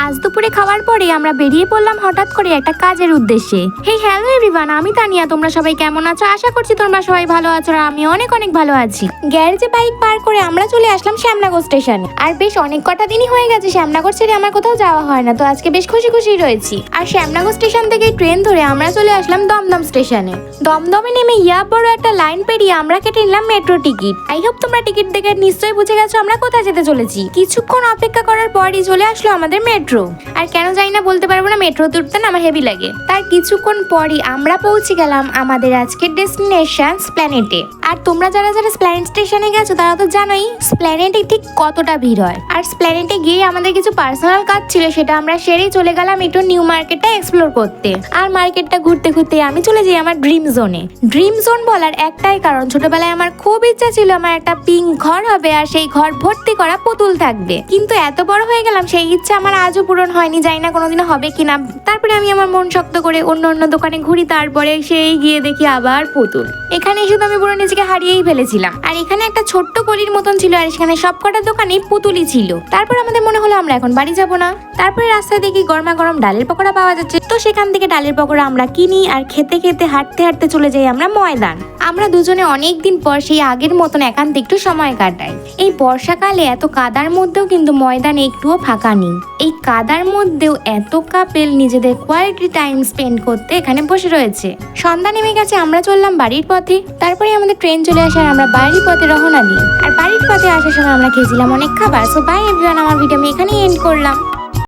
আজ দুপুরে খাওয়ার পরে আমরা বেরিয়ে পড়লাম হঠাৎ করে একটা কাজের উদ্দেশ্যে। হ্যালো এভরিওয়ান, আমি তানিয়া। তোমরা সবাই কেমন আছো? আশা করছি তোমরা সবাই ভালো আছো আর আমি অনেক অনেক ভালো আছি। গ্যারেজে বাইক পার করে আমরা চলে আসলাম শ্যামনগর স্টেশনে। আর বেশ অনেক কটা দিনই হয়ে গেছে শ্যামনগর ছেড়ে আমার কোথাও যাওয়া হয় না, তো আজকে বেশ খুশি খুশি রয়েছি। আর শ্যামনগর স্টেশন থেকে ট্রেন ধরে আমরা চলে আসলাম দমদম স্টেশনে। দমদমে নেমে ইয়া বড় একটা লাইন পেরিয়ে আমরা কেটে নিলাম মেট্রো টিকিট। আই হোপ তোমরা টিকিট দেখে নিশ্চয়ই বুঝে গেছো আমরা কোথায় যেতে চলেছি। কিছুক্ষণ অপেক্ষা করার পরই চলে আসলো আমাদের মেট্রো। আর কেন যাই না বলতে পারবো না, মেট্রোতে উঠতে না আমার হেভি লাগে। তার কিছুক্ষণ পরই আমরা পৌঁছে গেলাম আমাদের আজকের ডেস্টিনেশন স্প্ল্যানেটে। আর তোমরা যারা যারা স্প্ল্যানেট স্টেশনে গেছো তারা তো জানোই স্প্ল্যানেটে ঠিক কতটা ভিড় হয়। আর স্প্ল্যানেটে গিয়ে আমাদের কিছু পার্সোনাল কাজ ছিল, সেটা আমরা সেরেই চলে গেলাম একটু নিউ মার্কেটটা এক্সপ্লোর করতে। আর মার্কেটটা ঘুরতে ঘুরতে আমি চলে যাই আমার ড্রিম জোনে। ড্রিম জোন বলার একটাই কারণ, ছোটবেলায় আমার খুব ইচ্ছা ছিল আমার একটা পিঙ্ক ঘর হবে আর সেই ঘর ভর্তি করা পুতুল থাকবে। কিন্তু এত বড় হয়ে গেলাম সেই ইচ্ছা আমার আজও পূরণ হয়নি, জানি না কোনোদিনও হবে কিনা। তারপরে আমি আমার মন শক্ত করে অন্য অন্য দোকানে ঘুরি, তারপরে সেই গিয়ে দেখি আবার পুতুল। এখানে এসে তো আমি পুরো নিজেকে হারিয়েই ফেলেছিলাম। আর এখানে একটা ছোট্ট গলির মতন ছিল আর সেখানে সবকটা দোকানে পুতুলই ছিল। তারপর আমাদের মনে হলো আমরা এখন বাড়ি যাব না। তারপরে রাস্তায় দেখি গরমা গরম ডালের পকোড়া পাওয়া যাচ্ছে, তো সেখান থেকে ডালের পকোড়া আমরা কিনি আর খেতে খেতে হাঁটতে হাঁটতে চলে যাই আমরা ময়দান। আমরা দুজনে অনেকদিন পর সেই আগের মতন একান্তে একটু সময় কাটাই। এই বর্ষাকালে এত কাদার মধ্যেও কিন্তু ময়দানে একটুও ফাঁকা নেই। এই কাদার মধ্যেও এত কাপেল নিজেদের কোয়ালিটি টাইম স্পেন্ড করতে এখানে বসে রয়েছে। সন্ধ্যা নেমে গেছে, আমরা চললাম বাড়ির পথে। তারপরে আমাদের ট্রেন চলে আসে আর আমরা বাড়ির পথে রওনা দিই। আর বাড়ির পথে আসার সময় আমরা খেয়েছিলাম অনেক খাবার। সো বাই এভরিওয়ান, আমার ভিডিও আমি এখানেই এন্ড করলাম।